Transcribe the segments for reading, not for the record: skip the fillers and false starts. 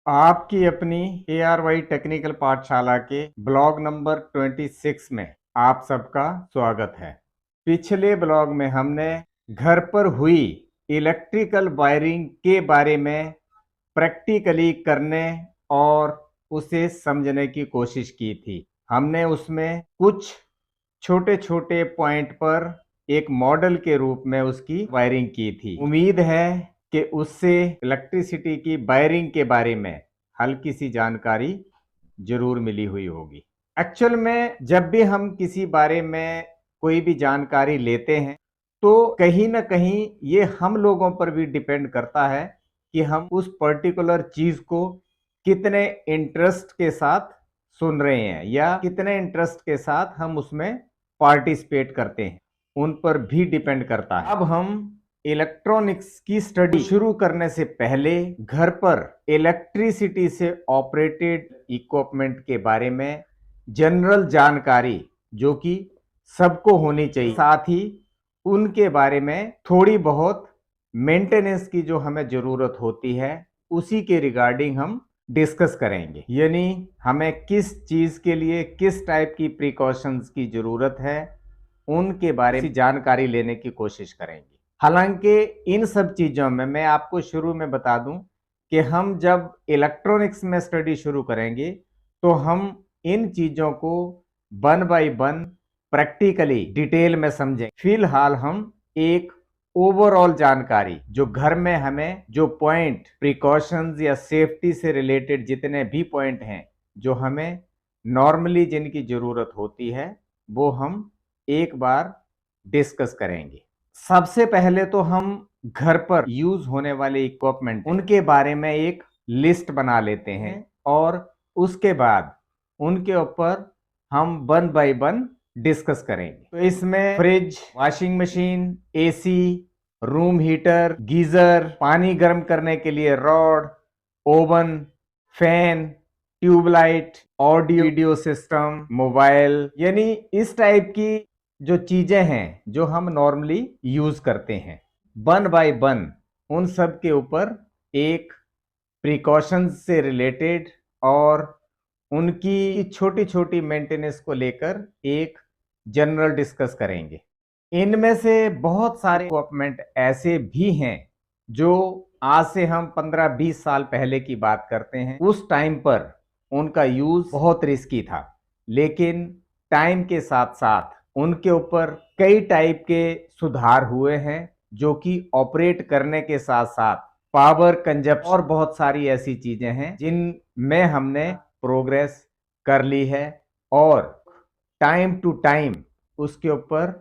आपकी अपनी ARY technical पाठशाला के ब्लॉग नंबर 26 में आप सबका स्वागत है। पिछले ब्लॉग में हमने घर पर हुई इलेक्ट्रिकल वायरिंग के बारे में प्रैक्टिकली करने और उसे समझने की कोशिश की थी। हमने उसमें कुछ छोटे छोटे पॉइंट पर एक मॉडल के रूप में उसकी वायरिंग की थी। उम्मीद है कि उससे इलेक्ट्रिसिटी की वायरिंग के बारे में हल्की सी जानकारी जरूर मिली हुई होगी। एक्चुअल में जब भी हम किसी बारे में कोई भी जानकारी लेते हैं तो कहीं ना कहीं ये हम लोगों पर भी डिपेंड करता है कि हम उस पर्टिकुलर चीज को कितने इंटरेस्ट के साथ सुन रहे हैं या कितने इंटरेस्ट के साथ हम उसमें पार्टिसिपेट करते हैं, उन पर भी डिपेंड करता है। अब हम इलेक्ट्रॉनिक्स की स्टडी शुरू करने से पहले घर पर इलेक्ट्रिसिटी से ऑपरेटेड इक्विपमेंट के बारे में जनरल जानकारी जो कि सबको होनी चाहिए, साथ ही उनके बारे में थोड़ी बहुत मेंटेनेंस की जो हमें जरूरत होती है उसी के रिगार्डिंग हम डिस्कस करेंगे। यानी हमें किस चीज के लिए किस टाइप की प्रिकॉशंस की जरूरत है उनके बारे में जानकारी लेने की कोशिश करेंगे। हालांकि इन सब चीजों में मैं आपको शुरू में बता दूं कि हम जब इलेक्ट्रॉनिक्स में स्टडी शुरू करेंगे तो हम इन चीजों को one by one practically detail में समझें। फिलहाल हम एक ओवरऑल जानकारी जो घर में हमें जो पॉइंट प्रिकॉशंस या सेफ्टी से रिलेटेड जितने भी पॉइंट हैं जो हमें नॉर्मली जिनकी जरूरत होती है वो हम एक बार डिस्कस करेंगे। सबसे पहले तो हम घर पर यूज होने वाले इक्विपमेंट उनके बारे में एक लिस्ट बना लेते हैं और उसके बाद उनके ऊपर हम वन बाय वन डिस्कस करेंगे। तो इसमें fridge, washing machine, AC, room heater, geyser, पानी गर्म करने के लिए rod, oven, fan, tubelight, audio video system, mobile, यानी इस टाइप की जो चीजें हैं जो हम नॉर्मली यूज करते हैं, वन बाय वन उन सब के ऊपर एक प्रिकॉशंस से रिलेटेड और उनकी छोटी छोटी मेंटेनेंस को लेकर एक जनरल डिस्कस करेंगे। इनमें से बहुत सारे इक्विपमेंट ऐसे भी हैं जो आज से हम 15-20 साल पहले की बात करते हैं, उस टाइम पर उनका यूज बहुत रिस्की था, लेकिन टाइम के साथ साथ उनके ऊपर कई टाइप के सुधार हुए हैं जो कि ऑपरेट करने के साथ साथ पावर कंजप्शन और बहुत सारी ऐसी चीजें हैं जिनमें हमने प्रोग्रेस कर ली है और टाइम टू टाइम उसके ऊपर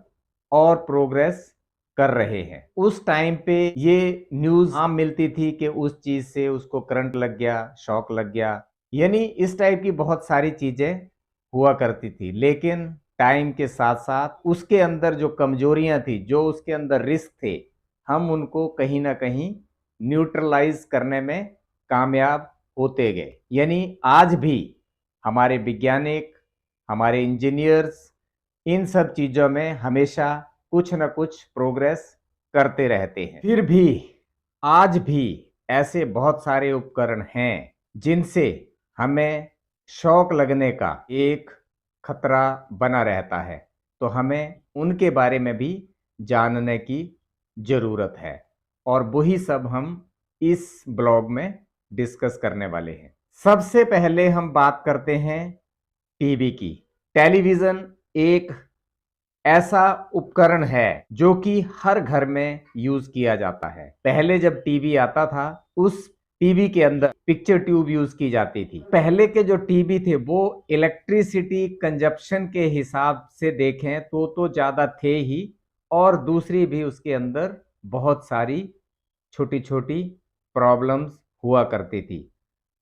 और प्रोग्रेस कर रहे हैं। उस टाइम पे ये न्यूज आम मिलती थी कि उस चीज से उसको करंट लग गया, शॉक लग गया, यानी इस टाइप की बहुत सारी चीजें हुआ करती थी। लेकिन टाइम के साथ साथ उसके अंदर जो कमजोरियां थी, जो उसके अंदर रिस्क थे, हम उनको कहीं ना कहीं न्यूट्रलाइज करने में कामयाब होते गए। यानी आज भी हमारे वैज्ञानिक, हमारे इंजीनियर्स इन सब चीजों में हमेशा कुछ न कुछ प्रोग्रेस करते रहते हैं। फिर भी आज भी ऐसे बहुत सारे उपकरण हैं जिनसे हमें शॉक लगने का एक खतरा बना रहता है, तो हमें उनके बारे में भी जानने की जरूरत है और वही सब हम इस ब्लॉग में डिस्कस करने वाले हैं। सबसे पहले हम बात करते हैं टीवी की। टेलीविजन एक ऐसा उपकरण है जो कि हर घर में यूज किया जाता है। पहले जब टीवी आता था उस टीवी के अंदर पिक्चर ट्यूब यूज की जाती थी। पहले के जो टीवी थे वो इलेक्ट्रिसिटी कंजप्शन के हिसाब से देखें तो ज्यादा थे ही, और दूसरी भी उसके अंदर बहुत सारी छोटी छोटी प्रॉब्लम्स हुआ करती थी।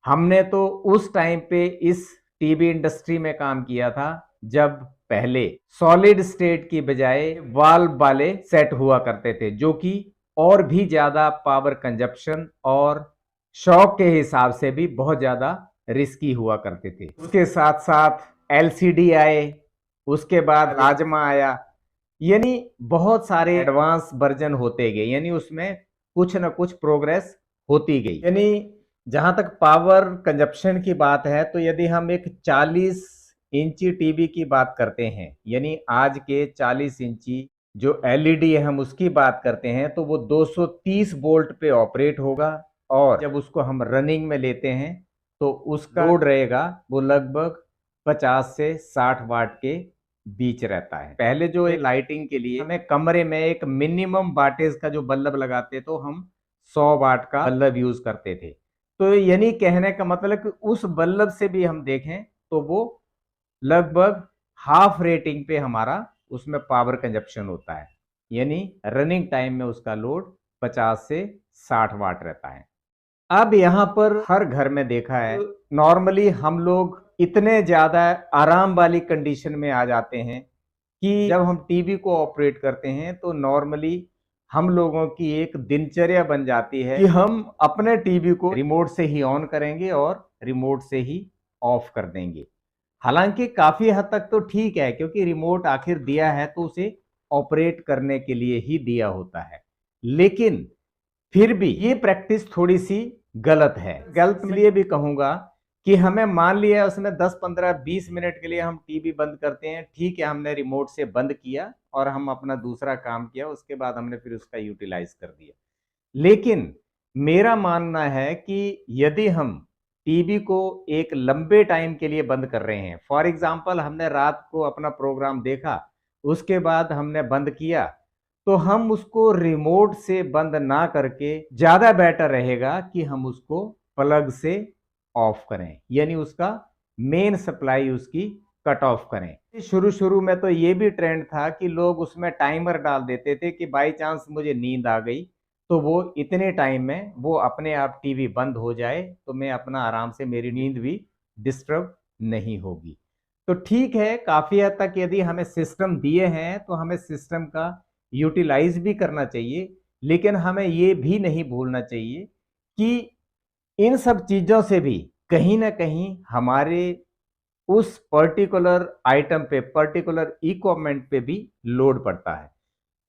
हमने तो उस टाइम पे इस टीवी इंडस्ट्री में काम किया था जब पहले सॉलिड स्टेट की बजाय वाल्व वाले सेट हुआ करते थे जो कि और भी ज्यादा पावर कंजप्शन और शॉक के हिसाब से भी बहुत ज्यादा रिस्की हुआ करते थे। उसके साथ साथ एलसीडी आए, उसके बाद राजमा आया, यानी बहुत सारे एडवांस वर्जन होते गए, यानी उसमें कुछ न कुछ प्रोग्रेस होती गई। यानी जहां तक पावर कंजप्शन की बात है, तो यदि हम एक 40 इंची टीवी की बात करते हैं, यानी आज के 40 इंची जो एलईडी है हम उसकी बात करते हैं, तो वो 230 वोल्ट पे ऑपरेट होगा। और जब उसको हम रनिंग में लेते हैं तो उसका लोड रहेगा वो लगभग 50 से 60 वाट के बीच रहता है। पहले जो लाइटिंग के लिए हमें कमरे में एक मिनिमम वाटेज का जो बल्ब लगाते, तो हम 100 वाट का बल्ब यूज करते थे। तो यानी कहने का मतलब कि उस बल्ब से भी हम देखें तो वो लगभग हाफ रेटिंग पे हमारा उसमें पावर कंजप्शन होता है, यानी रनिंग टाइम में उसका लोड 50 से 60 वाट रहता है। अब यहाँ पर हर घर में देखा है, नॉर्मली हम लोग इतने ज्यादा आराम वाली कंडीशन में आ जाते हैं कि जब हम टीवी को ऑपरेट करते हैं तो नॉर्मली हम लोगों की एक दिनचर्या बन जाती है कि हम अपने टीवी को रिमोट से ही ऑन करेंगे और रिमोट से ही ऑफ कर देंगे। हालांकि काफी हद तक तो ठीक है, क्योंकि रिमोट आखिर दिया है तो उसे ऑपरेट करने के लिए ही दिया होता है। लेकिन फिर भी ये प्रैक्टिस थोड़ी सी गलत है। गलत इसलिए भी कहूंगा कि हमें मान लिया उसमें 10 15 20 मिनट के लिए हम टीवी बंद करते हैं, ठीक है, हमने रिमोट से बंद किया और हम अपना दूसरा काम किया, उसके बाद हमने फिर उसका यूटिलाइज कर दिया। लेकिन मेरा मानना है कि यदि हम टीवी को एक लंबे टाइम के लिए बंद कर रहे हैं, फॉर एग्जाम्पल हमने रात को अपना प्रोग्राम देखा, उसके बाद हमने बंद किया, तो हम उसको रिमोट से बंद ना करके ज्यादा बेटर रहेगा कि हम उसको प्लग से ऑफ करें, यानी उसका मेन सप्लाई उसकी कट ऑफ करें। शुरू शुरू में तो ये भी ट्रेंड था कि लोग उसमें टाइमर डाल देते थे कि बाई चांस मुझे नींद आ गई तो वो इतने टाइम में वो अपने आप टीवी बंद हो जाए तो मैं अपना आराम से, मेरी नींद भी डिस्टर्ब नहीं होगी। तो ठीक है, काफी हद तक यदि हमें सिस्टम दिए हैं तो हमें सिस्टम का यूटिलाइज भी करना चाहिए, लेकिन हमें ये भी नहीं भूलना चाहिए कि इन सब चीजों से भी कहीं ना कहीं हमारे उस पर्टिकुलर आइटम पे, पर्टिकुलर इक्विपमेंट पे भी लोड पड़ता है।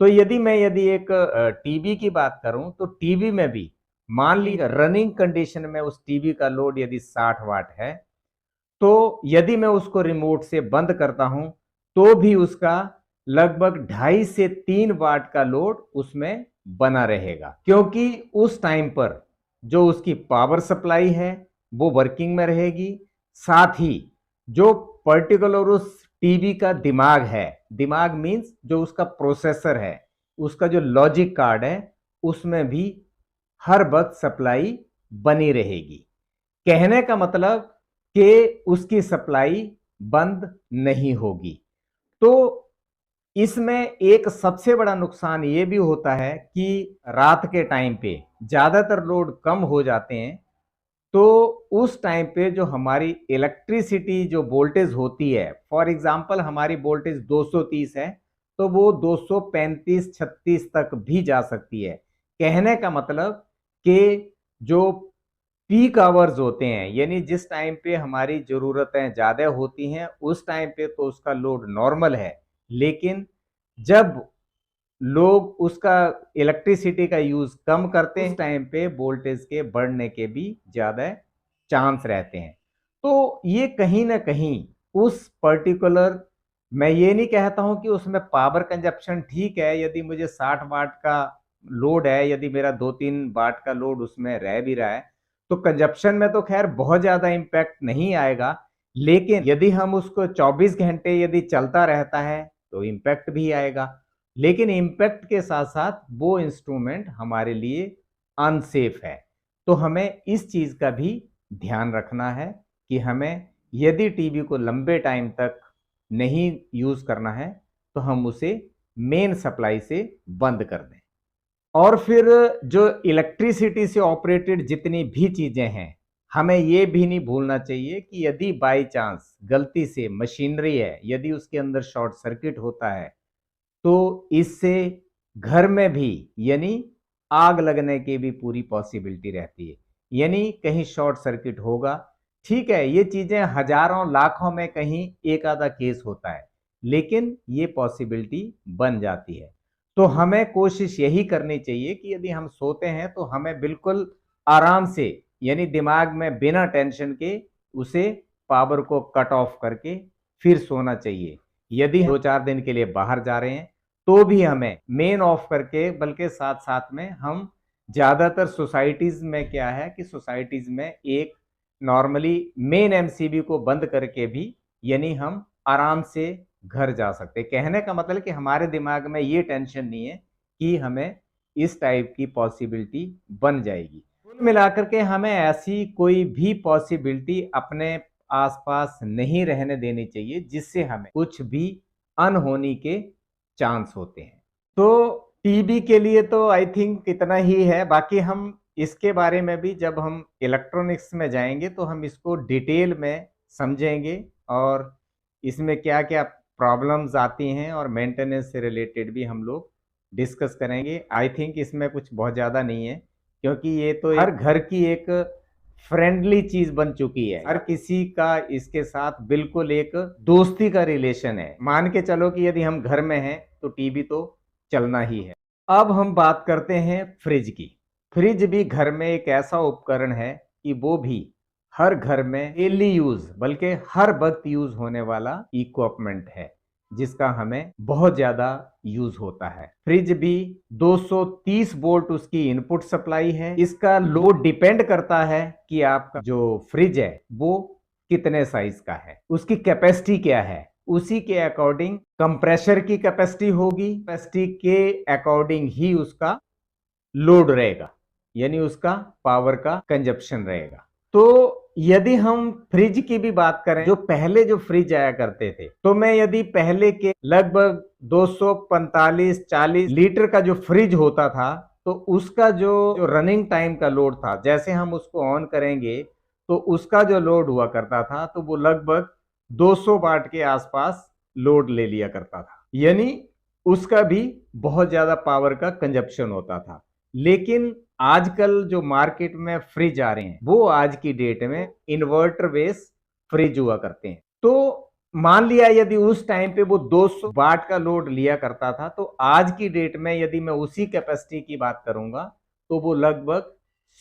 तो यदि एक टीवी की बात करूं तो टीवी में भी मान ली रनिंग कंडीशन में उस टीवी का लोड यदि 60 वाट है, तो यदि मैं उसको रिमोट से बंद करता हूं तो भी उसका लगभग 2.5 से 3 वाट का लोड उसमें बना रहेगा, क्योंकि उस टाइम पर जो उसकी पावर सप्लाई है वो वर्किंग में रहेगी। साथ ही जो पर्टिकुलर उस टीवी का दिमाग है, दिमाग मींस जो उसका प्रोसेसर है, उसका जो लॉजिक कार्ड है, उसमें भी हर वक्त सप्लाई बनी रहेगी। कहने का मतलब कि उसकी सप्लाई बंद नहीं होगी। तो इसमें एक सबसे बड़ा नुकसान ये भी होता है कि रात के टाइम पे ज्यादातर लोड कम हो जाते हैं, तो उस टाइम पे जो हमारी इलेक्ट्रिसिटी जो वोल्टेज होती है, फॉर एग्जांपल हमारी वोल्टेज 230 है, तो वो 235-36 तक भी जा सकती है। कहने का मतलब कि जो पीक आवर्स होते हैं, यानी जिस टाइम पे हमारी जरूरतें ज्यादा होती हैं, उस टाइम पे तो उसका लोड नॉर्मल है। लेकिन जब लोग उसका इलेक्ट्रिसिटी का यूज कम करते हैं, उस टाइम पे वोल्टेज के बढ़ने के भी ज्यादा चांस रहते हैं। तो ये कहीं ना कहीं उस पर्टिकुलर, मैं ये नहीं कहता हूं कि उसमें पावर कंजप्शन ठीक है, यदि मुझे 60 वाट का लोड है, यदि मेरा 2-3 वाट का लोड उसमें रह भी रहा है, तो कंजप्शन में तो खैर बहुत ज्यादा इंपैक्ट नहीं आएगा। लेकिन यदि हम उसको 24 घंटे यदि चलता रहता है तो इंपैक्ट भी आएगा। लेकिन इंपैक्ट के साथ साथ वो इंस्ट्रूमेंट हमारे लिए अनसेफ है। तो हमें इस चीज का भी ध्यान रखना है कि हमें यदि टीवी को लंबे टाइम तक नहीं यूज करना है तो हम उसे मेन सप्लाई से बंद कर दें। और फिर जो इलेक्ट्रिसिटी से ऑपरेटेड जितनी भी चीजें हैं, हमें ये भी नहीं भूलना चाहिए कि यदि बाई चांस गलती से मशीनरी है, यदि उसके अंदर शॉर्ट सर्किट होता है, तो इससे घर में भी यानी आग लगने की भी पूरी पॉसिबिलिटी रहती है। यानी कहीं शॉर्ट सर्किट होगा, ठीक है, ये चीजें हजारों लाखों में कहीं एक आधा केस होता है, लेकिन ये पॉसिबिलिटी बन जाती है। तो हमें कोशिश यही करनी चाहिए कि यदि हम सोते हैं तो हमें बिल्कुल आराम से यानी दिमाग में बिना टेंशन के उसे पावर को कट ऑफ करके फिर सोना चाहिए। यदि 2-4 दिन के लिए बाहर जा रहे हैं तो भी हमें मेन ऑफ करके, बल्कि साथ साथ में हम ज़्यादातर सोसाइटीज़ में क्या है कि सोसाइटीज़ में एक नॉर्मली मेन एमसीबी को बंद करके भी यानी हम आराम से घर जा सकते। कहने का मतलब कि हमारे दिमाग में ये टेंशन नहीं है कि हमें इस टाइप की पॉसिबिलिटी बन जाएगी। कुल मिलाकर के हमें ऐसी कोई भी पॉसिबिलिटी अपने आसपास नहीं रहने देनी चाहिए जिससे हमें कुछ भी अनहोनी के चांस होते हैं। तो टीबी के लिए तो आई थिंक इतना ही है। बाकी हम इसके बारे में भी जब हम इलेक्ट्रॉनिक्स में जाएंगे तो हम इसको डिटेल में समझेंगे और इसमें क्या क्या प्रॉब्लम्स आती हैं और मेंटेनेंस से रिलेटेड भी हम लोग डिस्कस करेंगे। आई थिंक इसमें कुछ बहुत ज़्यादा नहीं है क्योंकि ये तो हर घर की एक फ्रेंडली चीज बन चुकी है। हर किसी का इसके साथ बिल्कुल एक दोस्ती का रिलेशन है। मान के चलो कि यदि हम घर में हैं तो टीवी तो चलना ही है। अब हम बात करते हैं फ्रिज की। फ्रिज भी घर में एक ऐसा उपकरण है कि वो भी हर घर में डेली यूज बल्कि हर वक्त यूज होने वाला इक्विपमेंट है जिसका हमें बहुत ज्यादा यूज होता है। फ्रिज भी 230 वोल्ट उसकी इनपुट सप्लाई है। इसका लोड डिपेंड करता है कि आपका जो फ्रिज है वो कितने साइज का है, उसकी कैपेसिटी क्या है, उसी के अकॉर्डिंग कंप्रेसर की कैपेसिटी होगी, कैपेसिटी के अकॉर्डिंग ही उसका लोड रहेगा यानी उसका पावर का कंजप्शन रहेगा। तो यदि हम फ्रिज की भी बात करें, जो पहले जो फ्रिज आया करते थे, तो मैं यदि पहले के लगभग 245-40 लीटर का जो फ्रिज होता था तो उसका जो रनिंग टाइम का लोड था, जैसे हम उसको ऑन करेंगे तो उसका जो लोड हुआ करता था तो वो लगभग 200 वाट के आसपास लोड ले लिया करता था। यानी उसका भी बहुत ज्यादा पावर का कंजप्शन होता था। लेकिन आजकल जो मार्केट में फ्रिज आ रहे हैं वो आज की डेट में इन्वर्टर बेस फ्रिज हुआ करते हैं। तो मान लिया यदि उस टाइम पे वो 200 वाट का लोड लिया करता था तो आज की डेट में यदि मैं उसी कैपेसिटी की बात करूंगा तो वो लगभग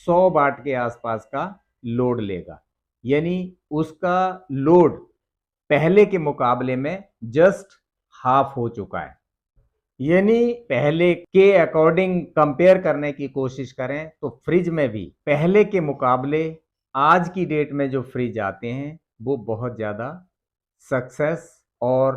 100 वाट के आसपास का लोड लेगा। यानी उसका लोड पहले के मुकाबले में जस्ट हाफ हो चुका है। यानी पहले के अकॉर्डिंग कंपेयर करने की कोशिश करें तो फ्रिज में भी पहले के मुकाबले आज की डेट में जो फ्रिज आते हैं वो बहुत ज़्यादा सक्सेस और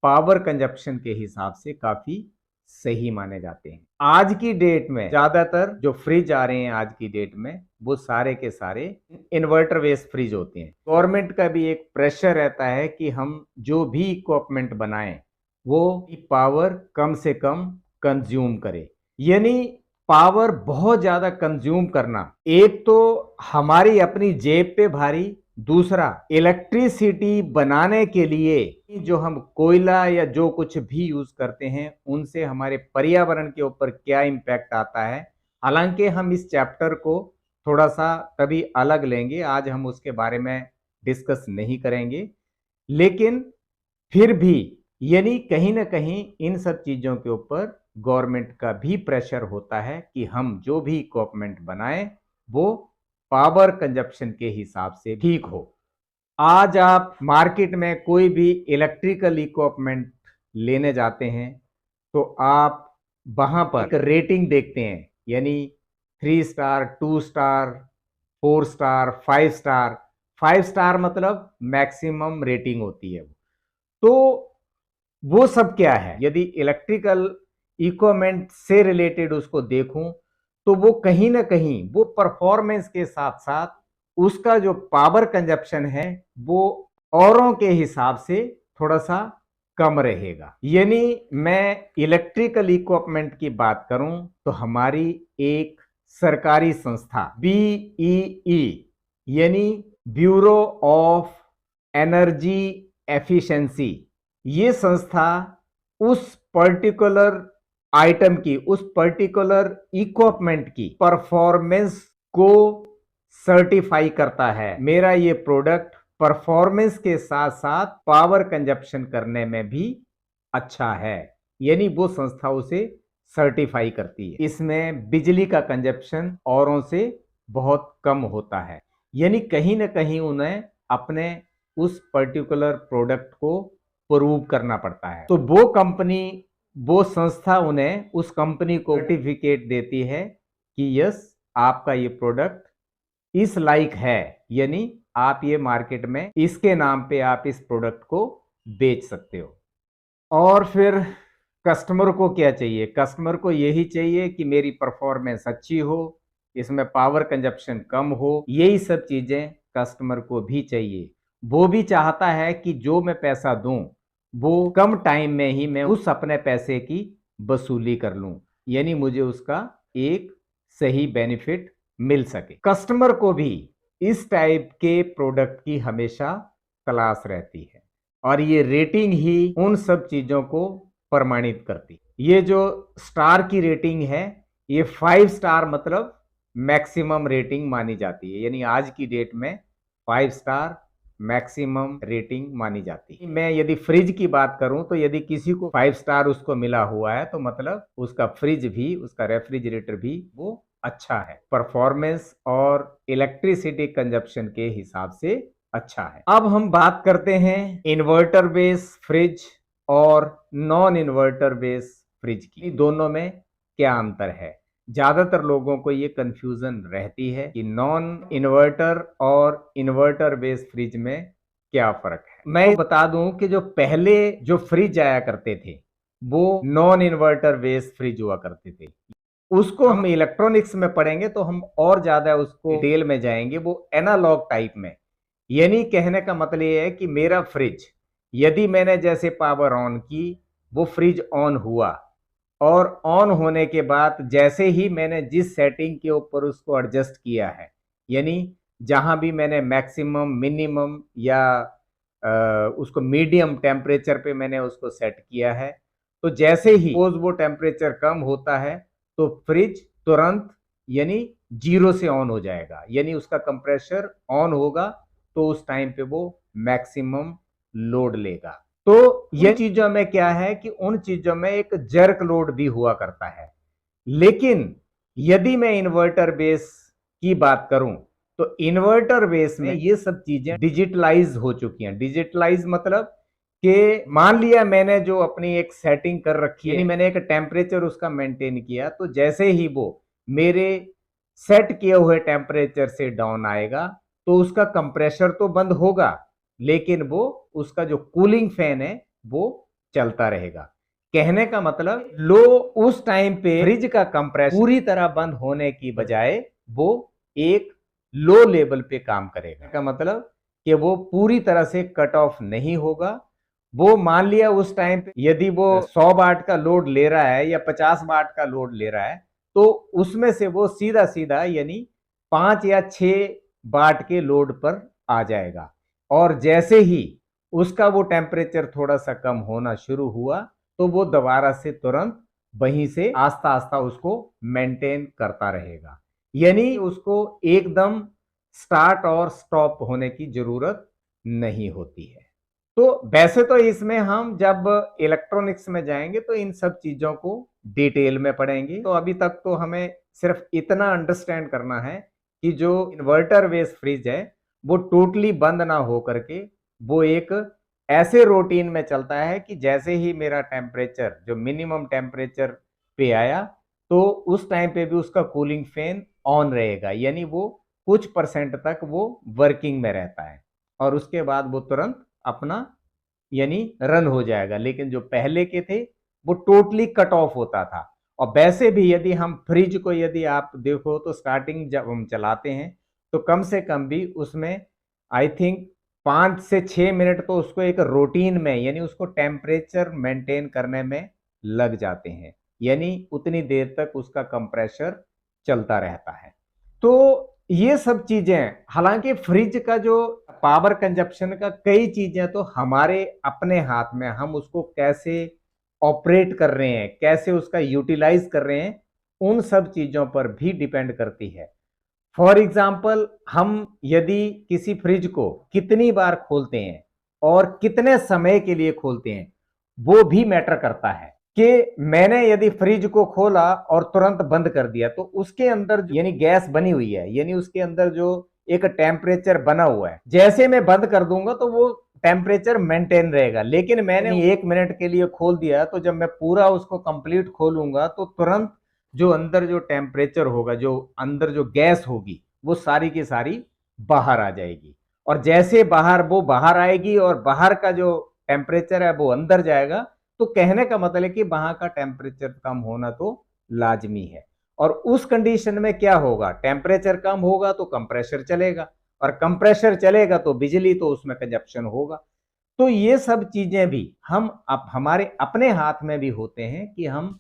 पावर कंजप्शन के हिसाब से काफ़ी सही माने जाते हैं। आज की डेट में ज़्यादातर जो फ्रिज आ रहे हैं आज की डेट में वो सारे के सारे इन्वर्टर बेस्ड फ्रिज होते हैं। गवर्नमेंट का भी एक प्रेशर रहता है कि हम जो भी इक्विपमेंट बनाएं वो पावर कम से कम कंज्यूम करे। यानी पावर बहुत ज्यादा कंज्यूम करना एक तो हमारी अपनी जेब पे भारी, दूसरा इलेक्ट्रिसिटी बनाने के लिए जो हम कोयला या जो कुछ भी यूज करते हैं उनसे हमारे पर्यावरण के ऊपर क्या इम्पैक्ट आता है। हालांकि हम इस चैप्टर को थोड़ा सा कभी अलग लेंगे, आज हम उसके बारे में डिस्कस नहीं करेंगे, लेकिन फिर भी यानी कहीं ना कहीं इन सब चीजों के ऊपर गवर्नमेंट का भी प्रेशर होता है कि हम जो भी इक्विपमेंट बनाएं वो पावर कंजप्शन के हिसाब से ठीक हो। आज आप मार्केट में कोई भी इलेक्ट्रिकल इक्विपमेंट लेने जाते हैं तो आप वहां पर एक रेटिंग देखते हैं, यानी 3 star, 2 star, 4 star, 5 star. 5 star मतलब मैक्सिमम रेटिंग होती है। तो वो सब क्या है, यदि इलेक्ट्रिकल इक्विपमेंट से रिलेटेड उसको देखूं तो वो कहीं ना कहीं वो परफॉर्मेंस के साथ साथ उसका जो पावर कंजप्शन है वो औरों के हिसाब से थोड़ा सा कम रहेगा। यानी मैं इलेक्ट्रिकल इक्विपमेंट की बात करूं तो हमारी एक सरकारी संस्था BEE यानी ब्यूरो ऑफ एनर्जी एफिशिएंसी, ये संस्था उस पर्टिकुलर आइटम की, उस पर्टिकुलर इक्विपमेंट की परफॉर्मेंस को सर्टिफाई करता है। मेरा ये प्रोडक्ट परफॉर्मेंस के साथ साथ पावर कंजप्शन करने में भी अच्छा है, यानी वो संस्था उसे सर्टिफाई करती है। इसमें बिजली का कंजप्शन औरों से बहुत कम होता है। यानी कहीं ना कहीं उन्हें अपने उस पर्टिकुलर प्रोडक्ट को प्रूव करना पड़ता है। तो वो कंपनी, वो संस्था उन्हें, उस कंपनी को सर्टिफिकेट देती है कि यस, आपका ये प्रोडक्ट इस लायक है, यानी आप ये मार्केट में इसके नाम पे आप इस प्रोडक्ट को बेच सकते हो। और फिर कस्टमर को क्या चाहिए? कस्टमर को यही चाहिए कि मेरी परफॉर्मेंस अच्छी हो, इसमें पावर कंजप्शन कम हो, यही सब चीजें कस्टमर को भी चाहिए। वो भी चाहता है कि जो मैं पैसा दूं वो कम टाइम में ही मैं उस अपने पैसे की वसूली कर लूं, यानी मुझे उसका एक सही बेनिफिट मिल सके। कस्टमर को भी इस टाइप के प्रोडक्ट की हमेशा तलाश रहती है, और ये रेटिंग ही उन सब चीजों को प्रमाणित करती। ये जो स्टार की रेटिंग है, ये 5 स्टार मतलब मैक्सिमम रेटिंग मानी जाती है, यानी आज की डेट में 5 स्टार मैक्सिमम रेटिंग मानी जाती है। मैं यदि फ्रिज की बात करूं तो यदि किसी को 5 स्टार उसको मिला हुआ है तो मतलब उसका फ्रिज भी, उसका रेफ्रिजरेटर भी वो अच्छा है, परफॉर्मेंस और इलेक्ट्रिसिटी कंजप्शन के हिसाब से अच्छा है। अब हम बात करते हैं इन्वर्टर बेस फ्रिज और नॉन इन्वर्टर बेस फ्रिज की। दोनों में क्या अंतर है? ज्यादातर लोगों को ये कंफ्यूजन रहती है कि नॉन इन्वर्टर और इन्वर्टर बेस फ्रिज में क्या फर्क है। मैं बता दूं कि जो पहले जो फ्रिज आया करते थे वो नॉन इन्वर्टर बेस फ्रिज हुआ करते थे। उसको हम इलेक्ट्रॉनिक्स में पढ़ेंगे तो हम और ज्यादा उसको डिटेल में जाएंगे। वो एनालॉग टाइप में, यानी कहने का मतलब ये है कि मेरा फ्रिज, यदि मैंने जैसे पावर ऑन की, वो फ्रिज ऑन हुआ, और ऑन होने के बाद जैसे ही मैंने जिस सेटिंग के ऊपर उसको एडजस्ट किया है, यानी जहां भी मैंने मैक्सिमम, मिनिमम या उसको मीडियम टेम्परेचर पे मैंने उसको सेट किया है, तो जैसे ही वो टेम्परेचर कम होता है तो फ्रिज तुरंत यानी जीरो से ऑन हो जाएगा, यानी उसका कंप्रेसर ऑन होगा तो उस टाइम पे वो मैक्सिमम लोड लेगा। तो ये चीजों में क्या है कि उन चीजों में एक जर्क लोड भी हुआ करता है। लेकिन यदि मैं इन्वर्टर बेस की बात करूं तो इन्वर्टर बेस में ये सब चीजें डिजिटलाइज हो चुकी हैं। डिजिटलाइज मतलब कि मान लिया मैंने जो अपनी एक सेटिंग कर रखी है, यानी मैंने एक टेम्परेचर उसका मेंटेन किया, तो जैसे ही वो मेरे सेट किए हुए टेम्परेचर से डाउन आएगा तो उसका कंप्रेसर तो बंद होगा, लेकिन वो उसका जो कूलिंग फैन है वो चलता रहेगा। कहने का मतलब लो उस टाइम पे फ्रिज का कंप्रेसर पूरी तरह बंद होने की बजाय वो एक लो लेवल पे काम करेगा। का मतलब कि वो पूरी तरह से कट ऑफ नहीं होगा। वो मान लिया उस टाइम पे यदि वो 100 वाट का लोड ले रहा है या 50 वाट का लोड ले रहा है, तो उसमें से वो सीधा सीधा यानी 5 या 6 वाट के लोड पर आ जाएगा। और जैसे ही उसका वो टेम्परेचर थोड़ा सा कम होना शुरू हुआ तो वो दोबारा से तुरंत वहीं से आस्ता आस्ता उसको मेंटेन करता रहेगा, यानी उसको एकदम स्टार्ट और स्टॉप होने की जरूरत नहीं होती है। तो वैसे तो इसमें हम जब इलेक्ट्रॉनिक्स में जाएंगे तो इन सब चीजों को डिटेल में पढ़ेंगे। तो अभी तक तो हमें सिर्फ इतना अंडरस्टैंड करना है कि जो इन्वर्टर बेस्ड फ्रिज है वो टोटली बंद ना हो करके वो एक ऐसे रूटीन में चलता है कि जैसे ही मेरा टेम्परेचर जो मिनिमम टेम्परेचर पे आया तो उस टाइम पे भी उसका कूलिंग फैन ऑन रहेगा, यानी वो कुछ परसेंट तक वो वर्किंग में रहता है और उसके बाद वो तुरंत अपना यानी रन हो जाएगा। लेकिन जो पहले के थे वो टोटली कट ऑफ होता था। और वैसे भी यदि हम फ्रिज को यदि आप देखो तो स्टार्टिंग जब हम चलाते हैं तो कम से कम भी उसमें आई थिंक 5 से 6 मिनट तो उसको एक रूटीन में यानी उसको टेम्परेचर मेंटेन करने में लग जाते हैं, यानी उतनी देर तक उसका कंप्रेसर चलता रहता है। तो ये सब चीजें, हालांकि फ्रिज का जो पावर कंजप्शन का कई चीजें तो हमारे अपने हाथ में, हम उसको कैसे ऑपरेट कर रहे हैं, कैसे उसका यूटिलाइज कर रहे हैं, उन सब चीजों पर भी डिपेंड करती है। फॉर एग्जाम्पल हम यदि किसी फ्रिज को कितनी बार खोलते हैं और कितने समय के लिए खोलते हैं वो भी मैटर करता है। कि मैंने यदि फ्रिज को खोला और तुरंत बंद कर दिया तो उसके अंदर यानी गैस बनी हुई है, यानी उसके अंदर जो एक टेम्परेचर बना हुआ है, जैसे मैं बंद कर दूंगा तो वो टेम्परेचर मेंटेन रहेगा। लेकिन मैंने 1 मिनट के लिए खोल दिया तो जब मैं पूरा उसको कंप्लीट खोलूंगा तो तुरंत जो अंदर जो टेम्परेचर होगा, जो अंदर जो गैस होगी, वो सारी की सारी बाहर आ जाएगी। और जैसे वो बाहर आएगी और बाहर का जो टेम्परेचर है वो अंदर जाएगा, तो कहने का मतलब है कि वहां का टेम्परेचर कम होना तो लाजमी है। और उस कंडीशन में क्या होगा, टेम्परेचर कम होगा तो कंप्रेशर चलेगा, और कंप्रेशर चलेगा तो बिजली, तो उसमें कंजप्शन होगा। तो ये सब चीजें भी हमारे अपने हाथ में भी होते हैं कि हम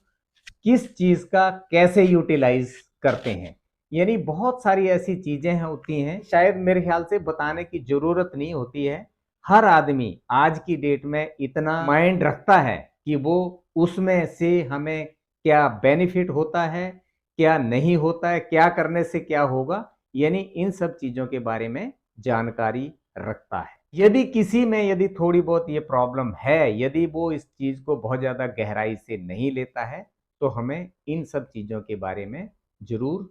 किस चीज का कैसे यूटिलाइज करते हैं। यानी बहुत सारी ऐसी चीजें होती हैं, शायद मेरे ख्याल से बताने की जरूरत नहीं होती है। हर आदमी आज की डेट में इतना माइंड रखता है कि वो उसमें से हमें क्या बेनिफिट होता है, क्या नहीं होता है, क्या करने से क्या होगा, यानी इन सब चीजों के बारे में जानकारी रखता है। यदि किसी में यदि थोड़ी बहुत ये प्रॉब्लम है, यदि वो इस चीज को बहुत ज्यादा गहराई से नहीं लेता है, तो हमें इन सब चीजों के बारे में जरूर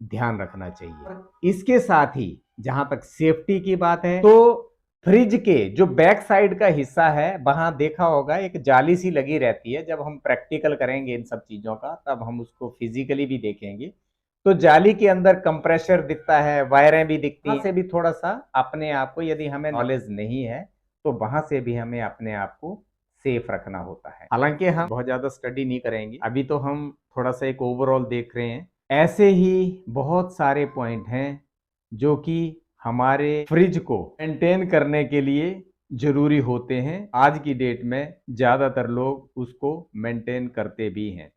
ध्यान रखना चाहिए। इसके साथ ही जहां तक सेफ्टी की बात है, तो फ्रिज के जो बैक साइड का हिस्सा है वहां देखा होगा एक जाली सी लगी रहती है। जब हम प्रैक्टिकल करेंगे इन सब चीजों का तब हम उसको फिजिकली भी देखेंगे। तो जाली के अंदर कंप्रेशर दिखता है, वायरें भी दिखती हैं। से भी थोड़ा सा अपने आप को, यदि हमें नॉलेज नहीं है तो वहां से भी हमें अपने आप को सेफ रखना होता है। हालांकि हम बहुत ज्यादा स्टडी नहीं करेंगे, अभी तो हम थोड़ा सा एक ओवरऑल देख रहे हैं। ऐसे ही बहुत सारे पॉइंट हैं जो कि हमारे फ्रिज को मेंटेन करने के लिए जरूरी होते हैं। आज की डेट में ज्यादातर लोग उसको मेंटेन करते भी हैं,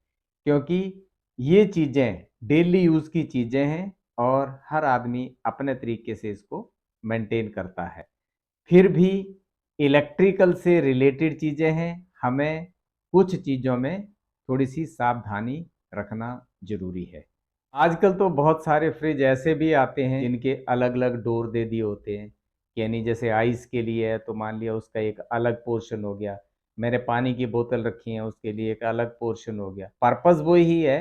क्योंकि ये चीजें डेली यूज की चीजें हैं और हर आदमी अपने तरीके से इसको मेंटेन करता है। फिर भी इलेक्ट्रिकल से रिलेटेड चीजें हैं, हमें कुछ चीजों में थोड़ी सी सावधानी रखना जरूरी है। आजकल तो बहुत सारे फ्रिज ऐसे भी आते हैं जिनके अलग अलग डोर दे दिए होते हैं। यानी जैसे आइस के लिए है तो मान लिया उसका एक अलग पोर्शन हो गया, मैंने पानी की बोतल रखी है उसके लिए एक अलग पोर्शन हो गया। पर्पस वो ही है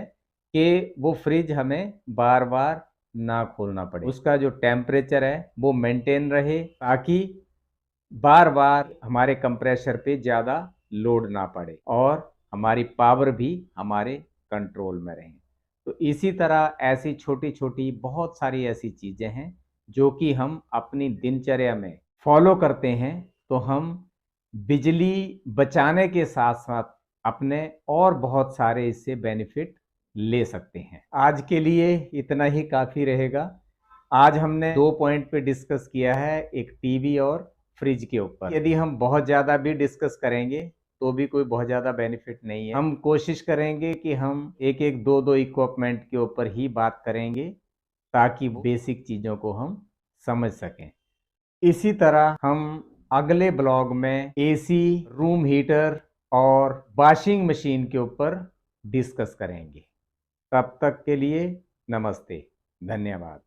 कि वो फ्रिज हमें बार बार ना खोलना पड़े, उसका जो टेम्परेचर है वो मेंटेन रहे, ताकि बार बार हमारे कंप्रेसर पे ज़्यादा लोड ना पड़े और हमारी पावर भी हमारे कंट्रोल में रहे। तो इसी तरह ऐसी छोटी छोटी बहुत सारी ऐसी चीज़ें हैं जो कि हम अपनी दिनचर्या में फॉलो करते हैं, तो हम बिजली बचाने के साथ साथ अपने और बहुत सारे इससे बेनिफिट ले सकते हैं। आज के लिए इतना ही काफ़ी रहेगा। आज हमने 2 पॉइंट पे डिस्कस किया है, एक टीवी और फ्रिज के ऊपर। यदि हम बहुत ज़्यादा भी डिस्कस करेंगे तो भी कोई बहुत ज़्यादा बेनिफिट नहीं है। हम कोशिश करेंगे कि हम एक एक दो दो इक्विपमेंट के ऊपर ही बात करेंगे, ताकि बेसिक चीज़ों को हम समझ सकें। इसी तरह हम अगले ब्लॉग में एसी, रूम हीटर और वॉशिंग मशीन के ऊपर डिस्कस करेंगे। तब तक के लिए नमस्ते, धन्यवाद।